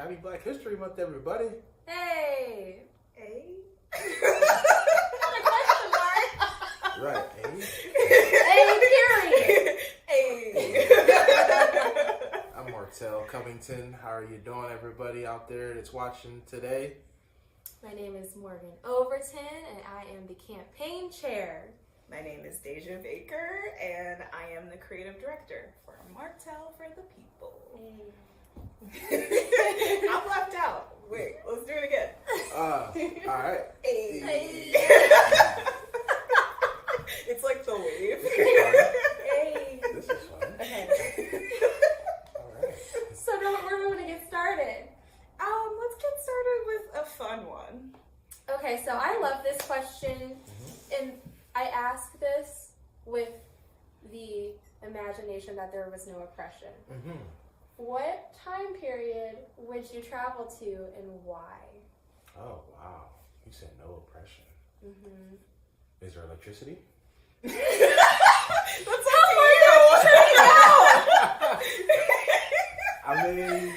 Happy Black History Month, everybody. Hey. Hey. Question mark. Right, hey. Hey, period. Hey. I'm Martell Covington. How are you doing, everybody out there that's watching today? My name is Morgan Overton, and I am the campaign chair. My name is Daeja Baker, and I am the creative director for Martell for the People. I'm left out. Wait, let's do it again. All right. Hey. It's like the wave. Hey. This is fun. Okay. All right. So now we're going to get started. Let's get started with a fun one. Okay, so I love this question, and I ask this with the imagination that there was no oppression. Mm-hmm. What time period would you travel to and why? Oh, wow. You said no oppression. Mm-hmm. Is there electricity? That's how you I mean,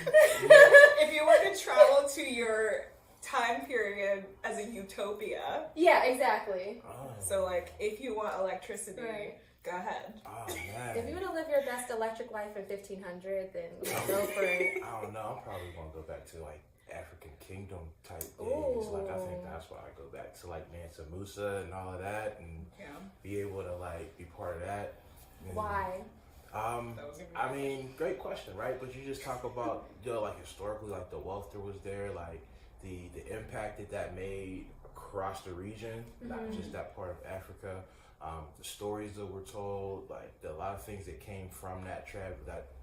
If you were to travel to your time period as a utopia, Yeah, exactly. so like if you want electricity, Right. go ahead. Oh, man. If you want to live your best electric life in 1500, then go for it. I don't know. I'm probably going to go back to like African kingdom type days. Ooh. Like, I think that's why I go back to like Mansa Musa and all of that and Yeah. be able to like be part of that. And, Why? That was gonna be I my mean, great question, right? But you just talk about, like historically, like the wealth that was there, like the impact that made across the region, not just that part of Africa. The stories that were told, like a lot of things that came from that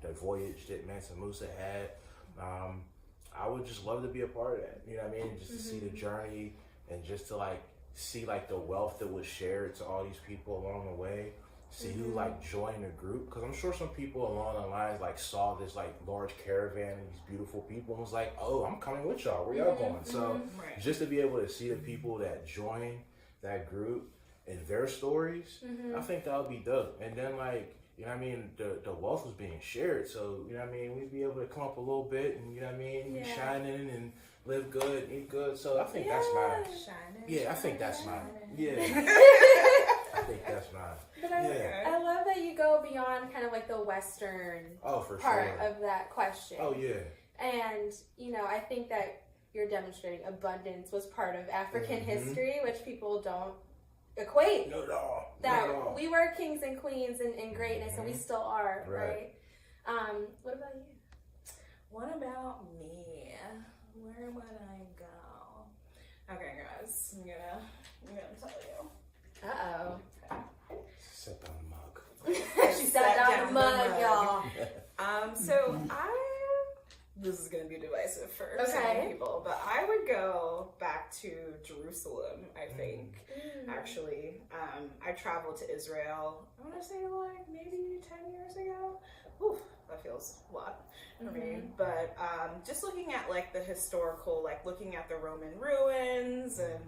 that voyage that Mansa Musa had. I would just love to be a part of that. You know what I mean? Just to see the journey and just to like see like the wealth that was shared to all these people along the way. See who like joined the group, because I'm sure some people along the lines like saw this like large caravan and these beautiful people and was like, oh, I'm coming with y'all. Where y'all going? So Right. just to be able to see the people that joined that group and their stories, I think that would be dope. And then like, you know what I mean, the wealth was being shared, so you know what I mean, we'd be able to come up a little bit and you know what I mean, Yeah. shine in and live good, eat good. So I think that's mine. Shining, Yeah, I think that's mine. Yeah. I think that's mine. But I love that you go beyond kind of like the Western Oh, for part sure. of that question. Oh, yeah. And, you know, I think that you're demonstrating abundance was part of African history, which people don't equate. Not at all. That Not at all. we were kings and queens and greatness, and we still are, Right. right? What about you? What about me? Where would I go? Okay, guys, I'm gonna tell you. Uh-oh. Sit down the mug. She sat down the the mug, mug. y'all. So this is gonna be divisive for some Okay. people, but I would go back to Jerusalem, I think. Actually, I traveled to Israel, I want to say like maybe 10 years ago. Oof, that feels a lot for me. But just looking at like the historical, like looking at the Roman ruins and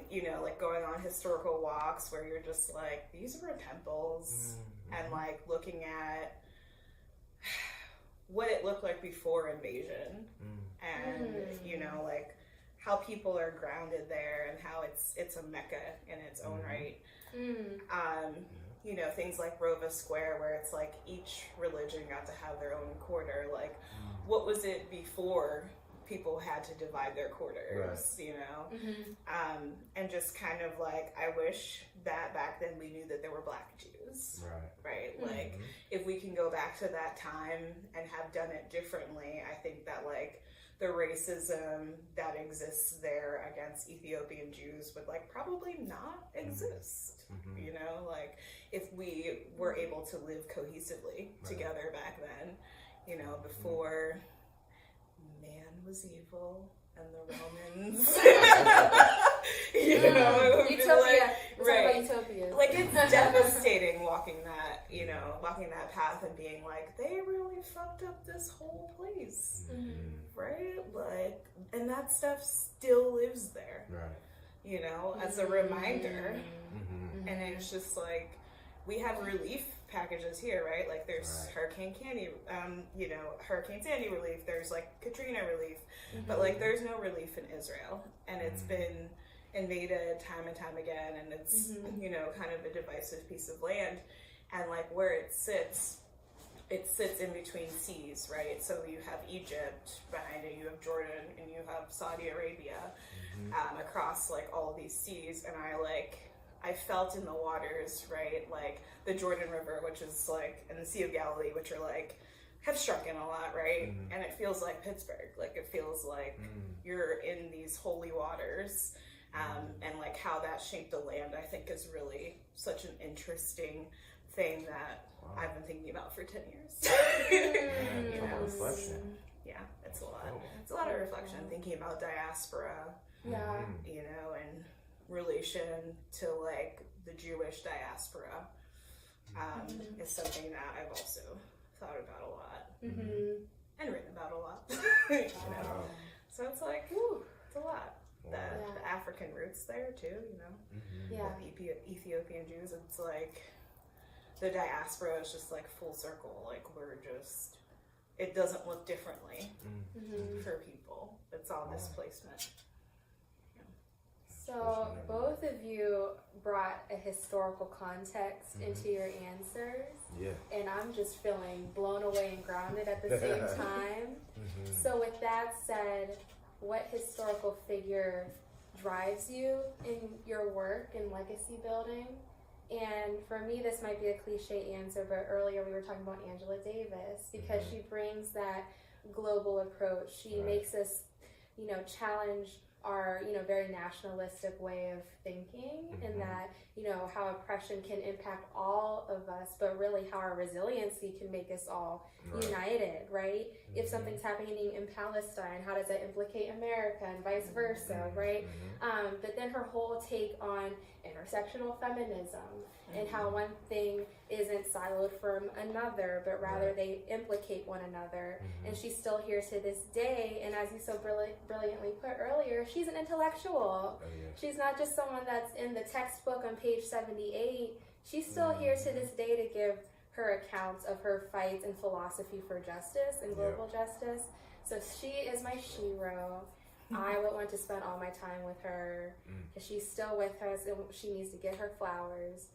you know, like going on historical walks where you're just like, these were temples, and like looking at what it looked like before invasion, and you know, like how people are grounded there and how it's a mecca in its own right. You know, things like Rova Square, where it's like each religion got to have their own quarter. Like, what was it before people had to divide their quarters, you know? And just kind of like, I wish that back then we knew that there were Black Jews. Right? Like, if we can go back to that time and have done it differently, I think that like the racism that exists there against Ethiopian Jews would like probably not exist. You know, like if we were able to live cohesively together back then, you know, before man was evil and the Romans. You know, it would be Utopia. like, Let's talk about utopia. like it's devastating walking that, you know, walking that path and being like, they really fucked up this whole place, right? Like, and that stuff still lives there, you know, as a reminder. And it's just like, we have relief packages here, right? Like there's Hurricane Sandy relief, there's like Katrina relief, but like there's no relief in Israel, and it's been invaded time and time again, and it's kind of a divisive piece of land, and like where it sits in between seas, right? So you have Egypt behind it, you have Jordan, and you have Saudi Arabia, across like all of these seas, and I felt in the waters, right? Like the Jordan River, which is like, and the Sea of Galilee, which are like, have shrunken a lot, right? And it feels like Pittsburgh. Like it feels like you're in these holy waters. And like how that shaped the land, I think is really such an interesting thing that I've been thinking about for 10 years. Reflection. Yeah, it's a lot. It's a lot of reflection, thinking about diaspora, and relation to like the Jewish diaspora is something that I've also thought about a lot and written about a lot. So it's like, it's a lot. The African roots there too, with Ethiopian Jews. It's like the diaspora is just like full circle. Like it doesn't look differently for people. It's all displacement. So both of you brought a historical context into your answers. Yeah. And I'm just feeling blown away and grounded at the same time. So with that said, what historical figure drives you in your work and legacy building? And for me, this might be a cliche answer, but earlier we were talking about Angela Davis, because she brings that global approach. She makes us, challenge our, very nationalistic way of thinking, and that, how oppression can impact all of us, but really how our resiliency can make us all united, right? If something's happening in Palestine, how does that implicate America and vice versa, right? But then her whole take on intersectional feminism and how one thing isn't siloed from another, but rather they implicate one another. And she's still here to this day, and as you so brilliantly put earlier, she's an intellectual. She's not just someone that's in the textbook on page 78. She's still here to this day to give her accounts of her fights and philosophy for justice and global justice. So she is my shero. I would want to spend all my time with her, because she's still with us and she needs to get her flowers.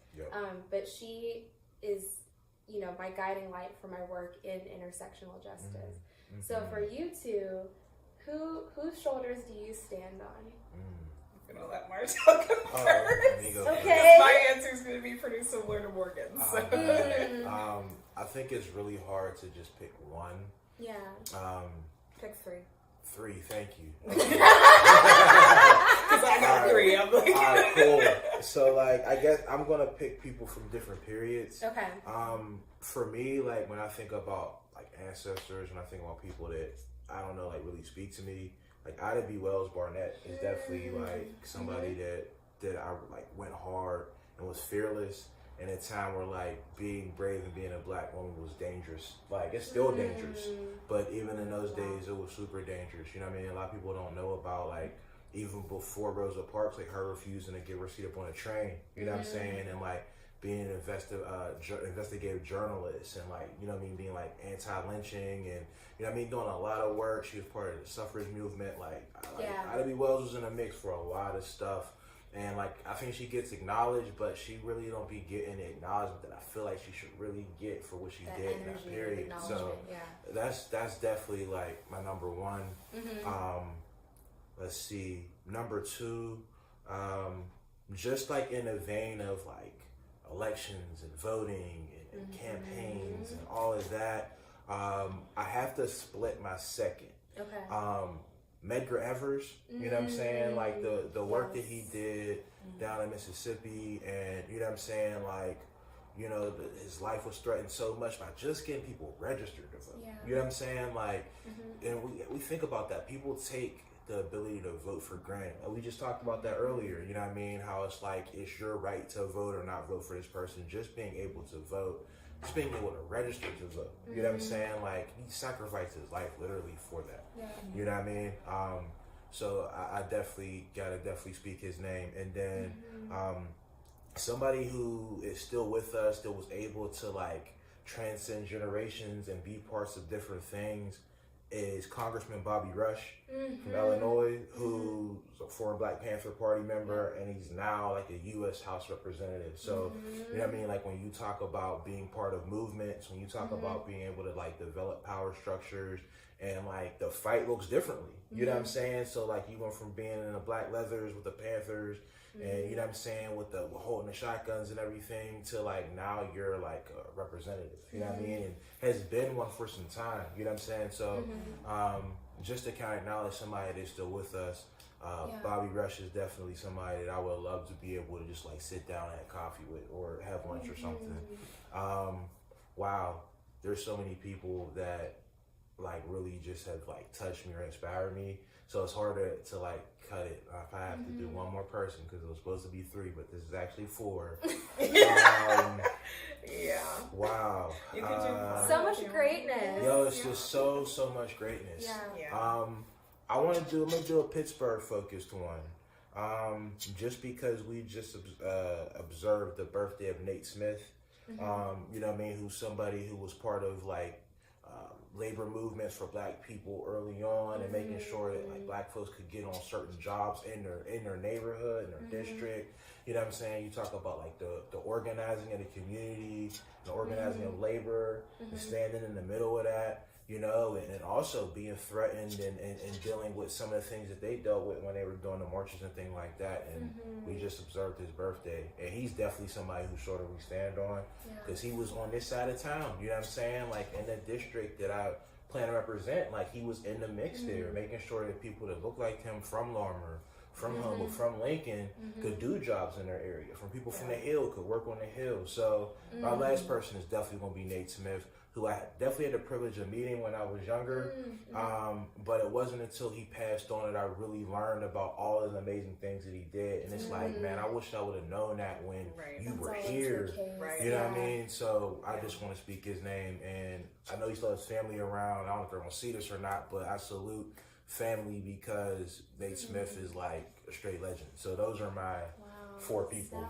But she is, my guiding light for my work in intersectional justice. So for you two, whose shoulders do you stand on? I'm going to let Martell go first. Okay. My answer is going to be pretty similar to Morgan's. I think it's really hard to just pick one. Yeah. Pick three. Three, thank you. Because I got three. I'm like, all right, cool. So, I guess I'm gonna pick people from different periods. Okay. For me, when I think about ancestors, when I think about people that I don't know, really speak to me, Ida B. Wells Barnett is definitely somebody that I went hard and was fearless. In a time where being brave and being a black woman was dangerous. It's still dangerous, but even in those days it was super dangerous. You know what I mean? A lot of people don't know about even before Rosa Parks, her refusing to give her seat up on a train. You know what I'm saying? And being an investigative journalist, and you know what I mean, being anti-lynching, and you know what I mean, doing a lot of work. She was part of the suffrage movement. Ida B. Wells was in the mix for a lot of stuff. And I think she gets acknowledged, but she really don't be getting the acknowledgement that I feel like she should really get for what she did in that period. So that's definitely my number one. Let's see, number two, just in the vein of elections and voting and campaigns and all of that, I have to split my second. Okay. Medgar Evers, you know what I'm saying? The work that he did down in Mississippi, and you know what I'm saying? His life was threatened so much by just getting people registered to vote. You know what I'm saying? And we think about that. People take the ability to vote for granted. We just talked about that earlier. You know what I mean? How it's it's your right to vote or not vote for this person. Just being able to vote, just being able to register to vote. You know what I'm saying? He sacrificed his life literally for that. You know what I mean? So I definitely gotta speak his name. And then somebody who is still with us, that was able to like transcend generations and be parts of different things, is Congressman Bobby Rush from Illinois, who's a former Black Panther Party member, and he's now like a U.S. House representative. So, you know what I mean? Like when you talk about being part of movements, when you talk about being able to like develop power structures, and like the fight looks differently. You know what I'm saying? So like you went from being in the black leathers with the Panthers, and you know what I'm saying, with the holding the shotguns and everything, to like now you're like a representative. You know what I mean? And has been one for some time. You know what I'm saying? So just to kind of acknowledge somebody that's still with us. Bobby Rush is definitely somebody that I would love to be able to just like sit down and have coffee with or have lunch or something. Wow, there's so many people that like really just have like touched me or inspired me. So it's harder to like cut it. If I have to do one more person, because it was supposed to be 3, but this is actually 4. Yeah. Wow. You could do so much greatness. Yo, it's just so much greatness. Yeah. I'm gonna do a Pittsburgh focused one. Just because we just observed the birthday of Nate Smith. You know what I mean? Who's somebody who was part of like labor movements for black people early on, and making sure that like black folks could get on certain jobs in their neighborhood, in their district. You know what I'm saying? You talk about like the organizing of the community, the organizing of labor, and standing in the middle of that, you know, and also being threatened and dealing with some of the things that they dealt with when they were doing the marches and things like that. And we just observed his birthday, and he's definitely somebody who sort of we stand on, because he was on this side of town, you know what I'm saying? Like in the district that I plan to represent, like he was in the mix there, making sure that people that look like him from Larmer, from Humble, from Lincoln, could do jobs in their area. From people from the Hill could work on the Hill. So my last person is definitely going to be Nate Smith, who I definitely had the privilege of meeting when I was younger. But it wasn't until he passed on that I really learned about all of the amazing things that he did. And it's like, man, I wish I would have known that when you were here. You know what I mean? So I just want to speak his name. And I know he still has family around. I don't know if they're going to see this or not, but I salute family, because Nate Smith is like a straight legend. So those are my 4 people.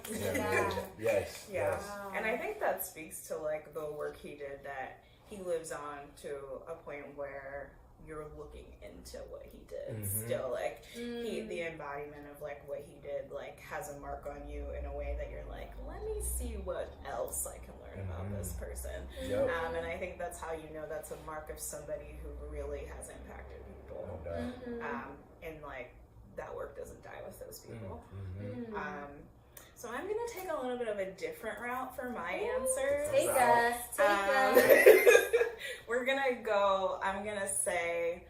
Yes. Wow. And I think that speaks to like the work he did, that he lives on to a point where you're looking into what he did still, like the embodiment of like what he did like has a mark on you in a way that you're like, let me see what else I can learn about this person. And I think that's how you know that's a mark of somebody who really has impacted people. And like that work doesn't die with those people. So I'm gonna take a little bit of a different route for my answers. Take us. We're gonna go, I'm gonna say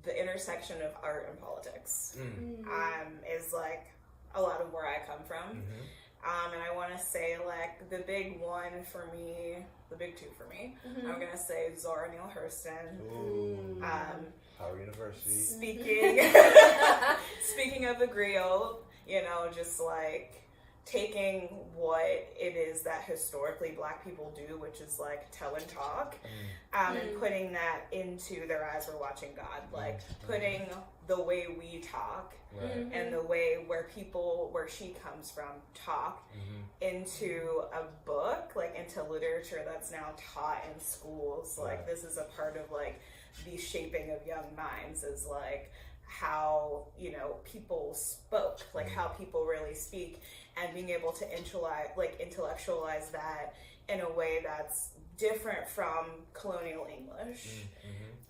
the intersection of art and politics is like a lot of where I come from. And I want to say like the big one for me, the big 2 for me, I'm gonna say Zora Neale Hurston. Howard University. Speaking of the griot, you know, just like taking what it is that historically black people do, which is like tell and talk, and putting that into Their Eyes Were Watching God, like putting the way we talk and the way where she comes from talk into a book, like into literature that's now taught in schools. Like this is a part of like the shaping of young minds, is like how, you know, people spoke, like how people really speak, and being able to intellectualize that in a way that's different from colonial English.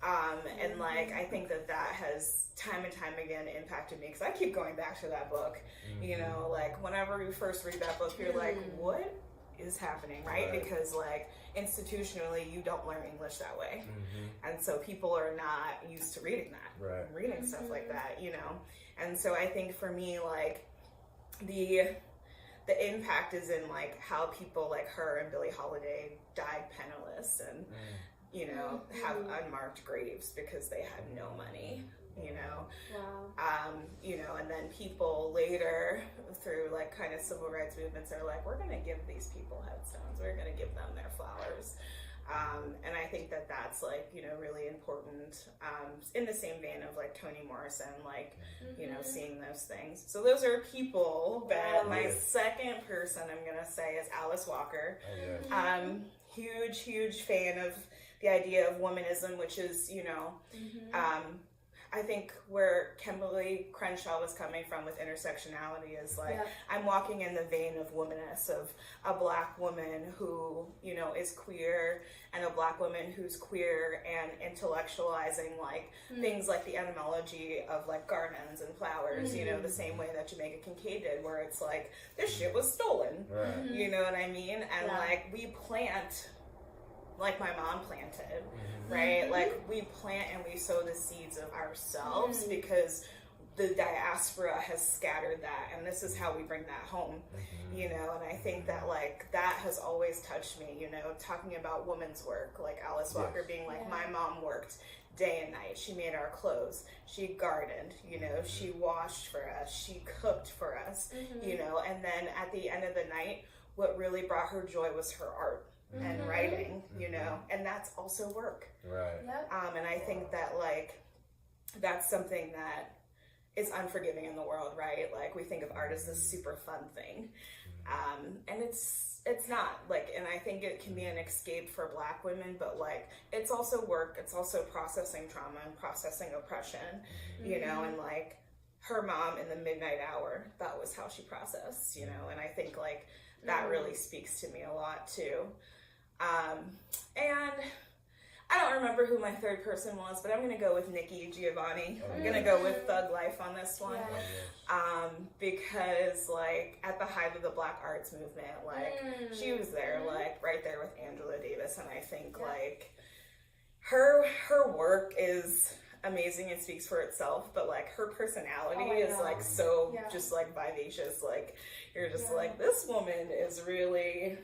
And like I think that has time and time again impacted me, because I keep going back to that book. You know, like whenever you first read that book, you're like, what is happening, right? Because like institutionally you don't learn English that way, and so people are not used to reading that, reading stuff like that, you know. And so I think for me, like the impact is in like how people like her and Billie Holiday died penniless, and you know, have unmarked graves because they had no money, you know. You know, and then people later through like kind of civil rights movements are like, we're gonna give these people headstones, we're gonna give them their flowers. And I think that that's like, you know, really important. in the same vein of like Toni Morrison, like, you know, seeing those things. So those are people, but my second person I'm going to say is Alice Walker. Huge fan of the idea of womanism, which is, you know, I think where Kimberly Crenshaw was coming from with intersectionality is like, I'm walking in the vein of womanness, of a Black woman who, you know, is queer, and a Black woman who's queer and intellectualizing like things like the etymology of like gardens and flowers, you know, the same way that Jamaica Kincaid did, where it's like, this shit was stolen, you know what I mean? And like, we plant like my mom planted, right? Like, we plant and we sow the seeds of ourselves because the diaspora has scattered that, and this is how we bring that home, you know? And I think that, like, that has always touched me, you know, talking about women's work, like Alice Walker being like, my mom worked day and night. She made our clothes. She gardened, you know, she washed for us. She cooked for us, you know? And then at the end of the night, what really brought her joy was her art. And writing, you know, and that's also work. Right. And I think that, like, that's something that is unforgiving in the world, right? Like, we think of art as this super fun thing. And it's not, like, and I think it can be an escape for Black women, but, like, it's also work. It's also processing trauma and processing oppression, you know, and, like, her mom in the midnight hour, that was how she processed, you know, and I think, like, that really speaks to me a lot, too. And I don't remember who my third person was, but I'm going to go with Nikki Giovanni. I'm going to go with Thug Life on this one. Because, like, at the height of the Black arts movement, like, she was there, like, right there with Angela Davis, and I think, like, her work is amazing and speaks for itself, but, like, her personality is, like, so just, like, vivacious. Like, you're just like, this woman is really...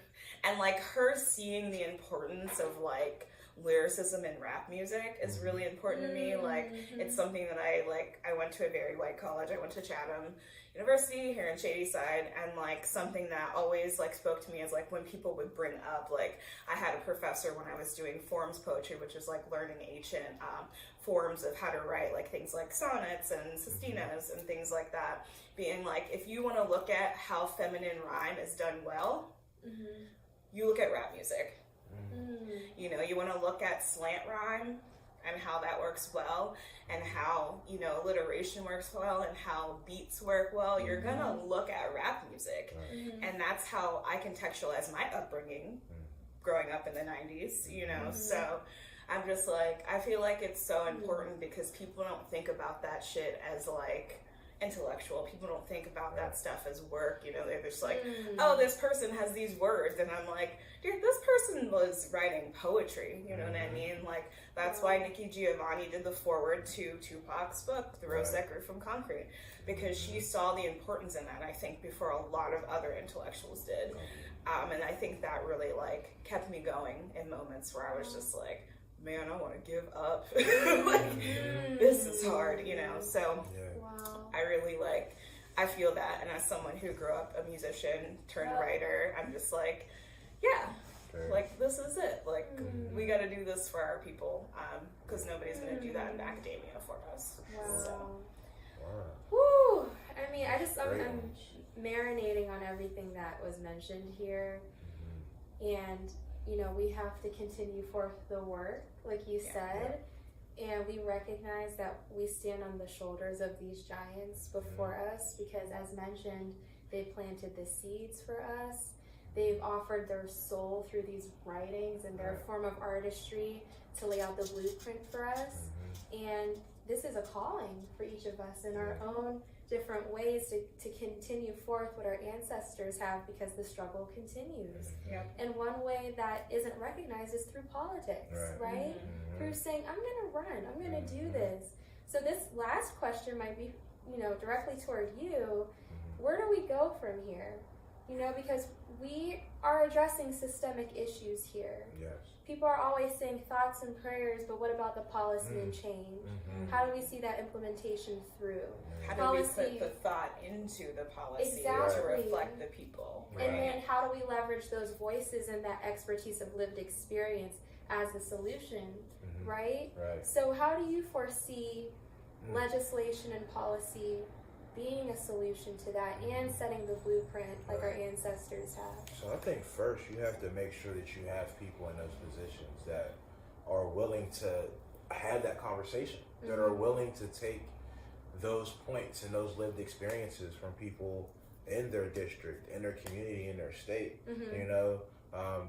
And, like, her seeing the importance of, like, lyricism in rap music is really important to me. Like, it's something that I went to a very white college. I went to Chatham University here in Shadyside, and, like, something that always, like, spoke to me is, like, when people would bring up, like, I had a professor when I was doing forms poetry, which is, like, learning ancient forms of how to write, like, things like sonnets and sestinas and things like that, being like, if you want to look at how feminine rhyme is done well, you look at rap music. You know, you want to look at slant rhyme and how that works well, and how, you know, alliteration works well, and how beats work well. You're gonna look at rap music, and that's how I contextualize my upbringing growing up in the 90s, you know. So I'm just like, I feel like it's so important because people don't think about that shit as, like, intellectual. People don't think about that stuff as work, you know. They're just like, oh, this person has these words, and I'm like, dude, this person was writing poetry, you know what I mean? Like, that's why Nikki Giovanni did the foreword to Tupac's book, The Rose That Grew from Concrete, because she saw the importance in that, I think, before a lot of other intellectuals did. And I think that really, like, kept me going in moments where I was just like, man, I want to give up. Like, this is hard, you know. So I really, like, I feel that, and as someone who grew up a musician turned writer, I'm just like, like, this is it. Like, we got to do this for our people, because nobody's going to do that in academia for us. So. Woo! I mean, I'm marinating on everything that was mentioned here, and, you know, we have to continue forth the work, like you said, and we recognize that we stand on the shoulders of these giants before us, because, as mentioned, they planted the seeds for us. They've offered their soul through these writings and their form of artistry to lay out the blueprint for us. And this is a calling for each of us in our own different ways to continue forth what our ancestors have, because the struggle continues. And one way that isn't recognized is through politics, right? Through saying, I'm going to run, I'm going to do this. So this last question might be, you know, directly toward you. Where do we go from here? You know, because we are addressing systemic issues here. People are always saying thoughts and prayers, but what about the policy and change? How do we see that implementation through? How do we put the thought into the policy to reflect the people? And then how do we leverage those voices and that expertise of lived experience as the solution? right? Right. So how do you foresee legislation and policy being a solution to that and setting the blueprint like our ancestors have? So I think first you have to make sure that you have people in those positions that are willing to have that conversation, that are willing to take those points and those lived experiences from people in their district, in their community, in their state, you know,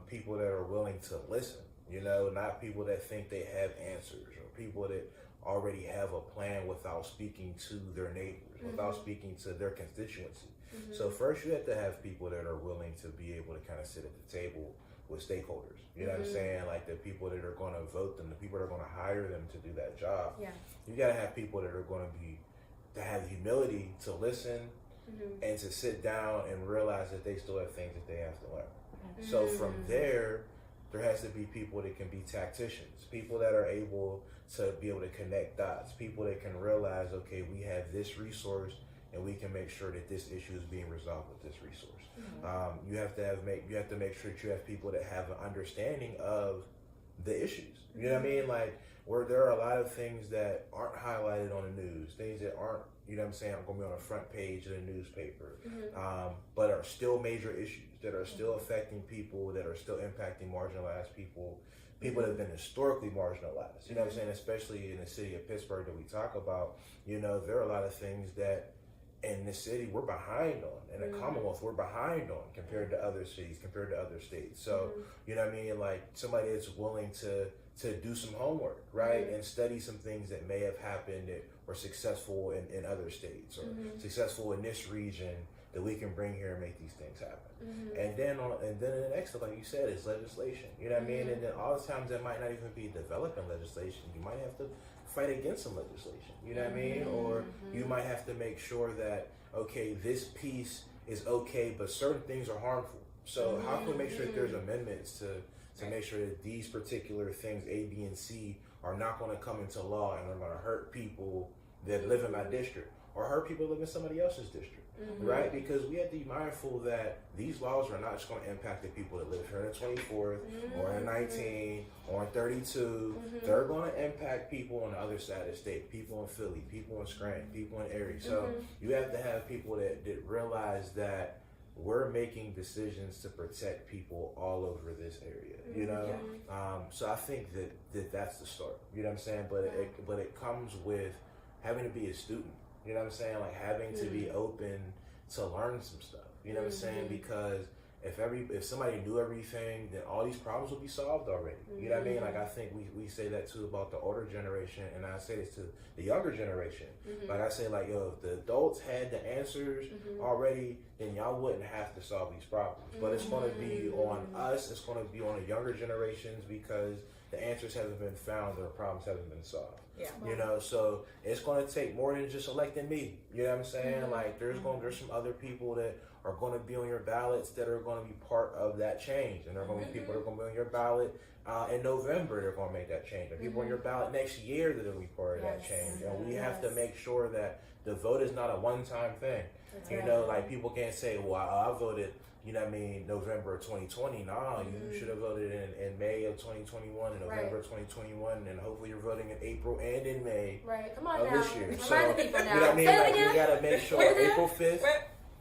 people that are willing to listen, you know, not people that think they have answers, or people that already have a plan without speaking to their neighbors, without speaking to their constituency. So first you have to have people that are willing to be able to kind of sit at the table with stakeholders, you know what I'm saying? Like the people that are going to vote them, the people that are going to hire them to do that job. Yeah. You got to have people that are going to have the humility to listen and to sit down and realize that they still have things that they have to learn. So from there has to be people that can be tacticians, people that are able to be able to connect dots, people that can realize, okay, we have this resource and we can make sure that this issue is being resolved with this resource. You have to make sure that you have people that have an understanding of the issues. You know what I mean? Like where there are a lot of things that aren't highlighted on the news, things that aren't, you know what I'm saying, are going to be on the front page of the newspaper, but are still major issues that are still affecting people, that are still impacting marginalized people, people that have been historically marginalized. You know what I'm saying? Especially in the city of Pittsburgh that we talk about, you know, there are a lot of things that in the city we're behind on, in the Commonwealth we're behind on compared to other cities, compared to other states. So, you know what I mean? Like somebody that's willing to do some homework, right? And study some things that may have happened that were successful in other states or successful in this region that we can bring here and make these things happen. And then the next step, like you said, is legislation. You know what I mean? And then all the times that might not even be developing legislation. You might have to fight against some legislation. You know what I mean? Or you might have to make sure that, okay, this piece is okay, but certain things are harmful. So how can we make sure that there's amendments to make sure that these particular things, A, B, and C, are not going to come into law and are going to hurt people that live in my district or hurt people that live in somebody else's district, right? Because we have to be mindful that these laws are not just going to impact the people that live here in the 24th or in 19 or in 32. They're going to impact people on the other side of the state, people in Philly, people in Scranton, people in Erie. So you have to have people that realize that we're making decisions to protect people all over this area, you know? So I think that's the start, you know what I'm saying? But it comes with having to be a student, you know what I'm saying? Like having to be open to learn some stuff, you know what I'm saying? Because if somebody knew everything, then all these problems would be solved already. You know what I mean? Like I think we say that too about the older generation, and I say this to the younger generation. Like I say, like, yo, if the adults had the answers already, then y'all wouldn't have to solve these problems. But it's going to be on us. It's going to be on the younger generations because the answers haven't been found or the problems haven't been solved. Yeah. You know, so it's going to take more than just electing me. You know what I'm saying? Like there's some other people that are going to be on your ballots that are going to be part of that change, and there are going to be people that are going to be on your ballot in November. They're going to make that change. There are people on your ballot next year that will be part of that change, and we have to make sure that the vote is not a one-time thing. That's you know, like people can't say, "Well, I voted." You know what I mean? November of 2020. No, you should have voted in May of 2021 and November of 2021, and hopefully you're voting in April and in May of this year. Remind the people now. You know what I mean? Like we gotta make sure April 5th.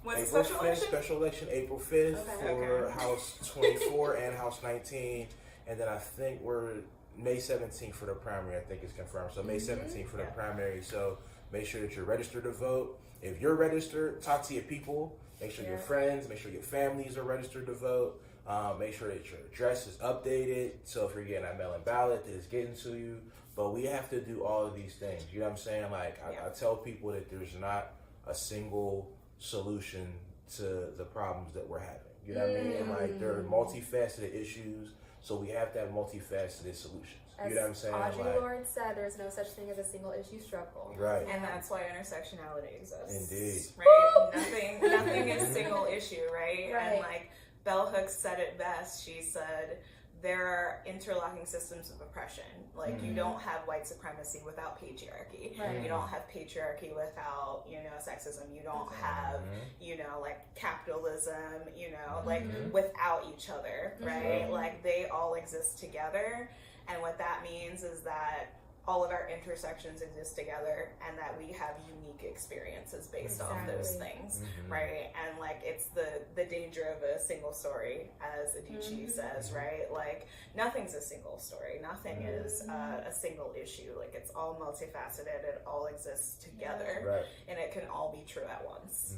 What's April 5th, special election, April 5th for House 24 and House 19, and then I think we're May 17th for the primary. I think it's confirmed. So May 17th for the primary. So make sure that you're registered to vote. If you're registered, talk to your people. Make sure your friends, make sure your families are registered to vote. Make sure that your address is updated. So if you're getting a mail-in ballot, that it's getting to you. But we have to do all of these things. You know what I'm saying? Like I tell people that there's not a single solution to the problems that we're having. You know what I mean? Like there are multifaceted issues, so we have to have multifaceted solutions. As you know what I'm saying? Audre Lorde said, there's no such thing as a single issue struggle. Right. And that's why intersectionality exists. Indeed. Right? Nothing is single issue, right? And like Bell Hooks said it best. She said, there are interlocking systems of oppression. Like you don't have white supremacy without patriarchy. You don't have patriarchy without, sexism. You don't have, like capitalism, like without each other, right? Like they all exist together. And what that means is that all of our intersections exist together and that we have unique experiences based off those things, right? And like it's the danger of a single story, as Adichie says, right? Like nothing's a single story, nothing is a single issue. Like it's all multifaceted, it all exists together, and it can all be true at once,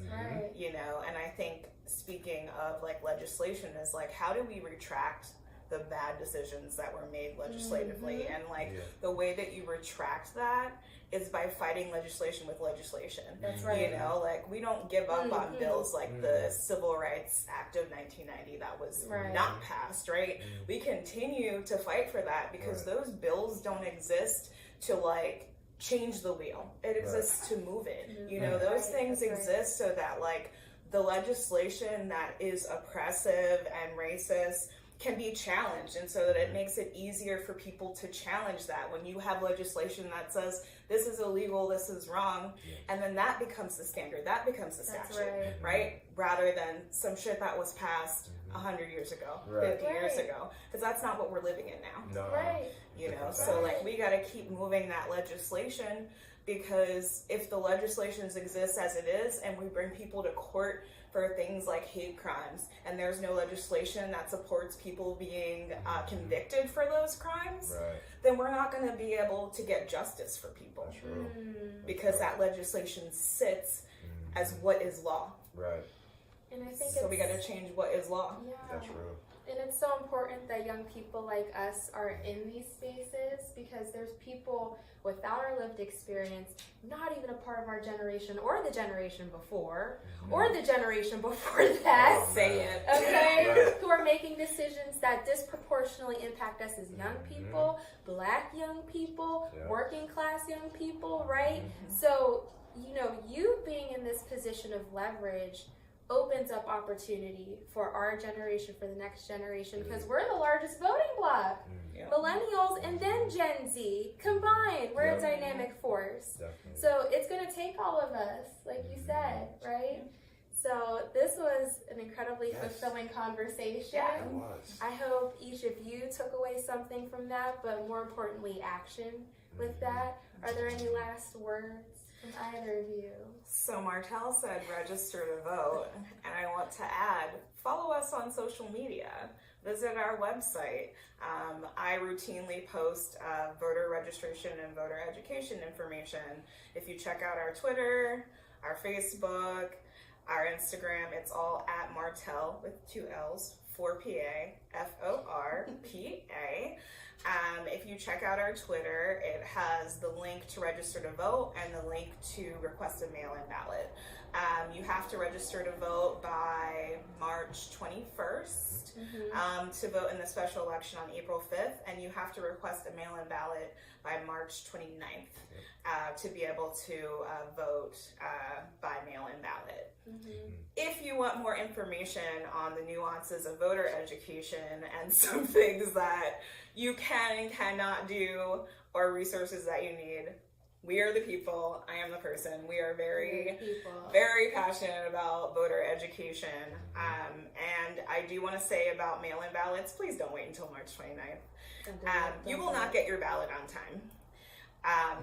you know? And I think speaking of like legislation is like, how do we retract the bad decisions that were made legislatively? And like the way that you retract that is by fighting legislation with legislation. That's right. You know, like we don't give up on bills like the Civil Rights Act of 1990 that was not passed, right? We continue to fight for that because those bills don't exist to like change the wheel. It exists to move it. You know, those things exist so that like the legislation that is oppressive and racist can be challenged, and so that it makes it easier for people to challenge that. When you have legislation that says this is illegal, this is wrong, and then that becomes the standard, that becomes the statute, right? Rather than some shit that was passed 100 years ago, 50 years ago, because that's not what we're living in now. You know, so like we got to keep moving that legislation, because if the legislations exist as it is and we bring people to court for things like hate crimes and there's no legislation that supports people being convicted for those crimes, then we're not going to be able to get justice for people. That's true. Because that legislation sits as what is law. And I think so we got to change what is law. That's true. And it's so important that young people like us are in these spaces, because there's people without our lived experience, not even a part of our generation or the generation before, or the generation before that, who are making decisions that disproportionately impact us as young people, Black young people, working class young people, right? So, you know, you being in this position of leverage opens up opportunity for our generation, for the next generation, because we're the largest voting bloc. Millennials and then Gen Z combined, we're a dynamic force. So it's going to take all of us, like you said, right? So this was an incredibly fulfilling conversation. It was. I hope each of you took away something from that, but more importantly, action with that. Are there any last words from either of you? So Martell said register to vote, and I want to add, follow us on social media. Visit our website. I routinely post voter registration and voter education information. If you check out our Twitter, our Facebook, our Instagram, it's all at Martell with 2 L's, 4PA, FORPA. If you check out our Twitter, it has the link to register to vote and the link to request a mail-in ballot. You have to register to vote by March 21st to vote in the special election on April 5th, and you have to request a mail-in ballot by March 29th to be able to vote by mail-in ballot. If you want more information on the nuances of voter education and some things that you can and cannot do, or resources that you need, we are the people. I am the person. We are very passionate about voter education. And I do want to say about mail-in ballots, please don't wait until March 29th. You will not get your ballot on time.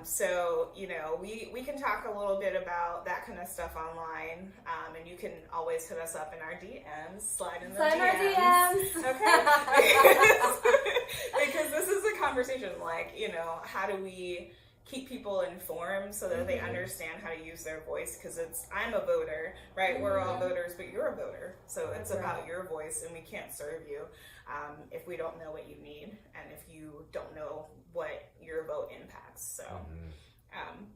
So, you know, we can talk a little bit about that kind of stuff online, and you can always hit us up in our DMs, slide in our DMs. Okay? Because this is a conversation, like, you know, how do we keep people informed so that they understand how to use their voice? Because I'm a voter, right? We're all voters, but you're a voter. So it's about your voice, and we can't serve you if we don't know what you need and if you don't know what your vote impacts. So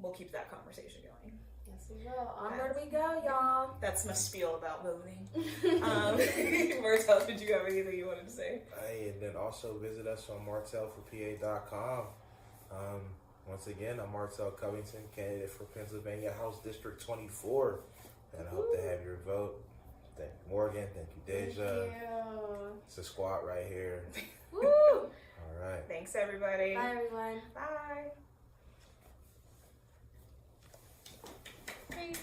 we'll keep that conversation going. Yes, we will. Onward we go, y'all. That's my spiel about voting. Martell, did you have anything you wanted to say? Hey, and then also visit us on martellforpa.com. Once again, I'm Martell Covington, candidate for Pennsylvania House District 24. And I hope to have your vote. Thank you, Morgan. Thank you, Daeja. Thank you. It's a squad right here. Woo! All right. Thanks, everybody. Bye, everyone. Bye. Bye.